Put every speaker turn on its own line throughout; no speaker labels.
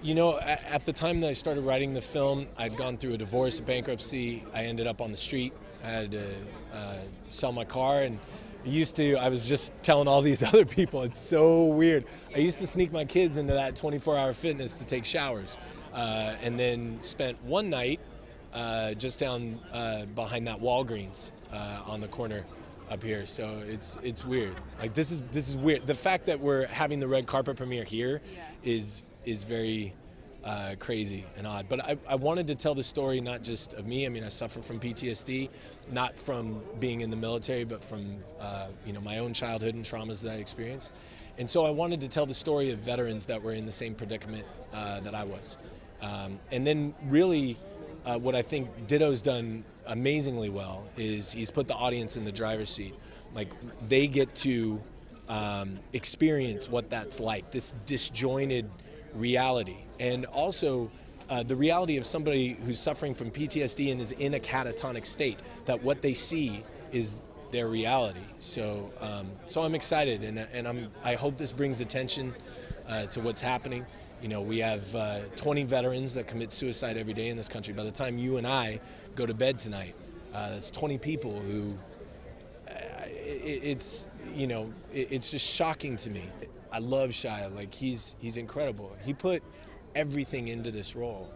You know, at the time that I started writing the film, I'd gone through a divorce, a bankruptcy. I ended up on the street. I had to sell my car, and I was just telling all these other people, it's so weird. I used to sneak my kids into that 24-hour fitness to take showers, and then spent one night just down behind that Walgreens on the corner up here. So it's weird. Like this is weird. The fact that we're having the red carpet premiere here is very crazy and odd. But I wanted to tell the story not just of me. I mean, I suffer from PTSD, not from being in the military, but from my own childhood and traumas that I experienced. And so I wanted to tell the story of veterans that were in the same predicament that I was. And then really what I think Ditto's done amazingly well is he's put the audience in the driver's seat. Like, they get to experience what that's like, this disjointed reality. And also the reality of somebody who's suffering from PTSD and is in a catatonic state, that what they see is their reality. So I'm excited, and I hope this brings attention to what's happening. You know, we have 20 veterans that commit suicide every day in this country. By the time you and I go to bed tonight, that's 20 people who, it's just shocking to me. I love Shia. Like, he's incredible. He put everything into this role.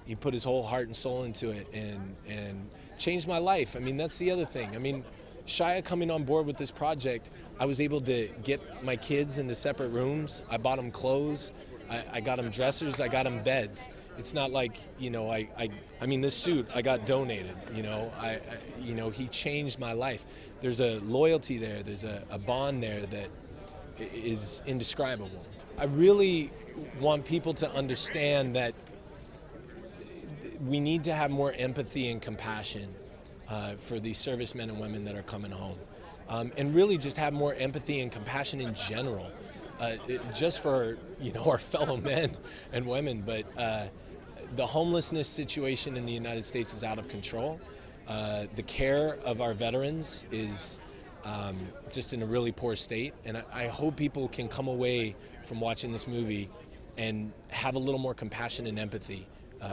He put his whole heart and soul into it, and changed my life. I mean, that's the other thing. I mean, Shia coming on board with this project, I was able to get my kids into separate rooms. I bought them clothes. I got them dressers. I got them beds. It's not like, I mean, this suit I got donated. He changed my life. There's a loyalty there. There's a bond there that is indescribable. I really want people to understand that we need to have more empathy and compassion for these servicemen and women that are coming home. And really just have more empathy and compassion in general, just for our fellow men and women. But the homelessness situation in the United States is out of control. The care of our veterans is just in a really poor state, and I hope people can come away from watching this movie and have a little more compassion and empathy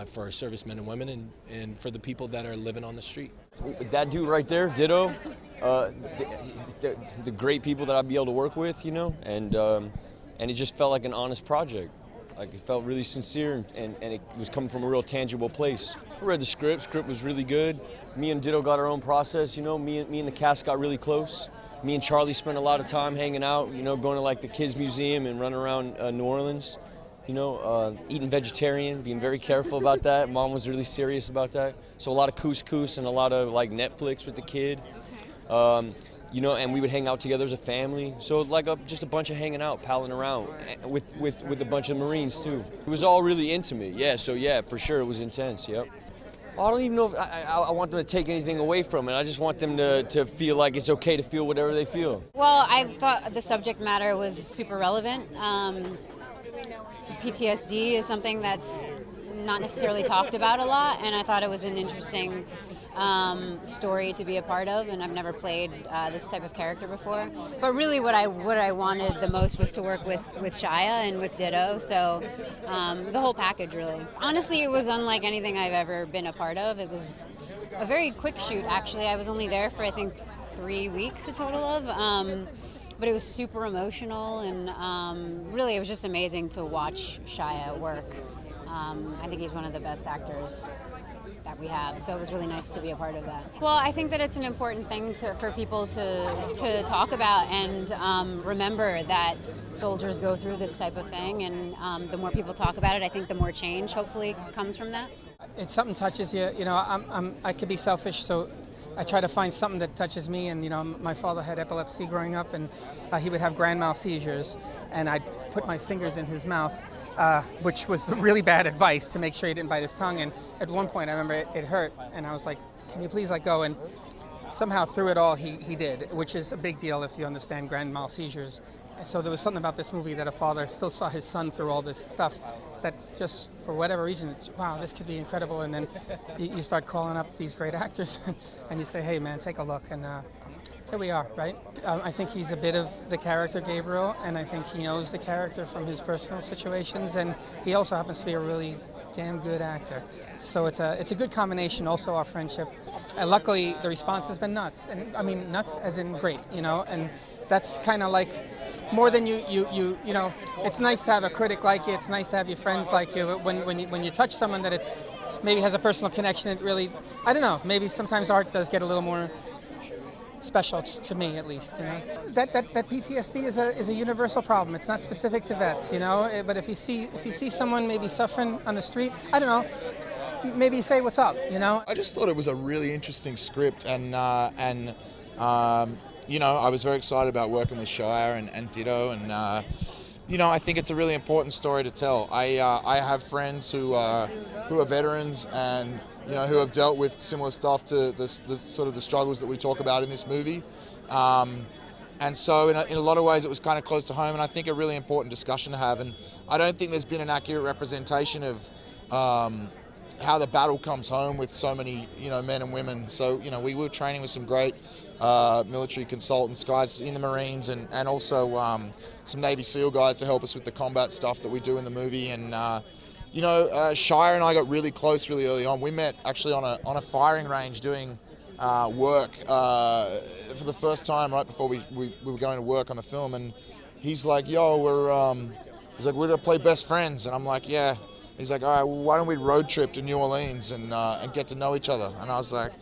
for our servicemen and women, and for the people that are living on the street.
That dude right there, Ditto, the great people that I'd be able to work with, and it just felt like an honest project. Like, it felt really sincere, and it was coming from a real tangible place. I read the script was really good. Me and Ditto got our own process, me and the cast got really close. Me and Charlie spent a lot of time hanging out, going to like the kids museum and running around New Orleans, eating vegetarian, being very careful about that. Mom was really serious about that. So a lot of couscous and a lot of like Netflix with the kid. And we would hang out together as a family. So like just a bunch of hanging out, palling around with a bunch of Marines too. It was all really intimate, yeah. So yeah, for sure it was intense, yep. Well, I don't even know if I want them to take anything away from it. I just want them to feel like it's okay to feel whatever they feel.
Well, I thought the subject matter was super relevant. PTSD is something that's not necessarily talked about a lot, and I thought it was an interesting story to be a part of, and I've never played this type of character before. But really what I wanted the most was to work with Shia and with Ditto, so the whole package really. Honestly, it was unlike anything I've ever been a part of. It was a very quick shoot, actually. I was only there for, I think, 3 weeks a total of. But it was super emotional, and really it was just amazing to watch Shia work. I think he's one of the best actors that we have, so it was really nice to be a part of that. Well, I think that it's an important thing for people to talk about and remember that soldiers go through this type of thing, and the more people talk about it, I think the more change hopefully comes from that.
It's something touches you. I could be selfish, so I try to find something that touches me, and my father had epilepsy growing up, and he would have grand mal seizures, and I'd put my fingers in his mouth, which was really bad advice to make sure he didn't bite his tongue. And at one point I remember it hurt, and I was like, can you please let go? And somehow through it all he did, which is a big deal if you understand grand mal seizures. And so there was something about this movie that a father still saw his son through all this stuff that just for whatever reason, wow, this could be incredible. And then you start calling up these great actors and you say, hey man, take a look. And Here we are, right? I think he's a bit of the character Gabriel, and I think he knows the character from his personal situations, and he also happens to be a really damn good actor. So it's a good combination. Also, our friendship. Luckily, the response has been nuts, and I mean nuts as in great, and that's kind of like more than you know. It's nice to have a critic like you. It's nice to have your friends like you. But when you touch someone that it's maybe has a personal connection, it really, I don't know. Maybe sometimes art does get a little more special to me, at least. That PTSD is a universal problem. It's not specific to vets, But if you see someone maybe suffering on the street, I don't know, maybe say what's up,
I just thought it was a really interesting script, and I was very excited about working with Shia and Ditto, and I think it's a really important story to tell. I have friends who are veterans and who have dealt with similar stuff to the sort of the struggles that we talk about in this movie. And so in a lot of ways it was kind of close to home, and I think a really important discussion to have. And I don't think there's been an accurate representation of how the battle comes home with so many men and women. So we were training with some great military consultants, guys in the Marines, and also some Navy SEAL guys to help us with the combat stuff that we do in the movie. And Shia and I got really close really early on. We met actually on a firing range doing work for the first time right before we were going to work on the film. And he's like, "Yo, we're gonna play best friends," and I'm like, "Yeah." He's like, "All right, well, why don't we road trip to New Orleans and get to know each other?" And I was like,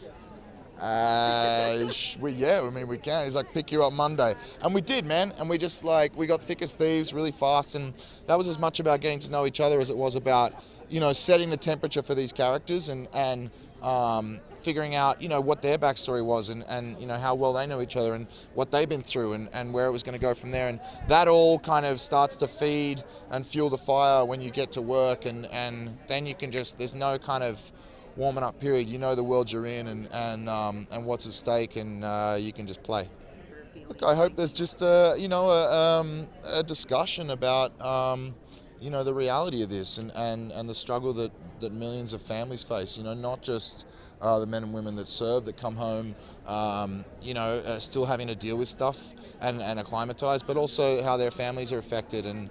we can. He's like, "Pick you up Monday." And we did, man. And we just we got thick as thieves really fast. And that was as much about getting to know each other as it was about, setting the temperature for these characters and figuring out, what their backstory was and how well they know each other and what they've been through and where it was going to go from there. And that all kind of starts to feed and fuel the fire when you get to work. And then you can there's no kind of warming up period. The world you're in and what's at stake, and you can just play. Look, I hope there's just a discussion about the reality of this and the struggle that millions of families face. Not just the men and women that serve, that come home, still having to deal with stuff and acclimatize, but also how their families are affected. And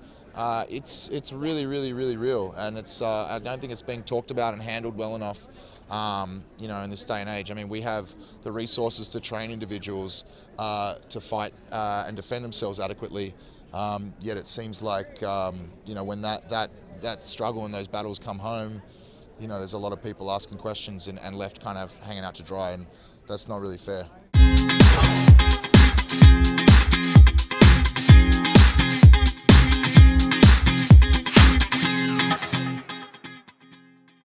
it's really, really, really real, and I don't think it's being talked about and handled well enough, in this day and age. I mean, we have the resources to train individuals to fight and defend themselves adequately, yet it seems like when that struggle and those battles come home, there's a lot of people asking questions and left kind of hanging out to dry, and that's not really fair.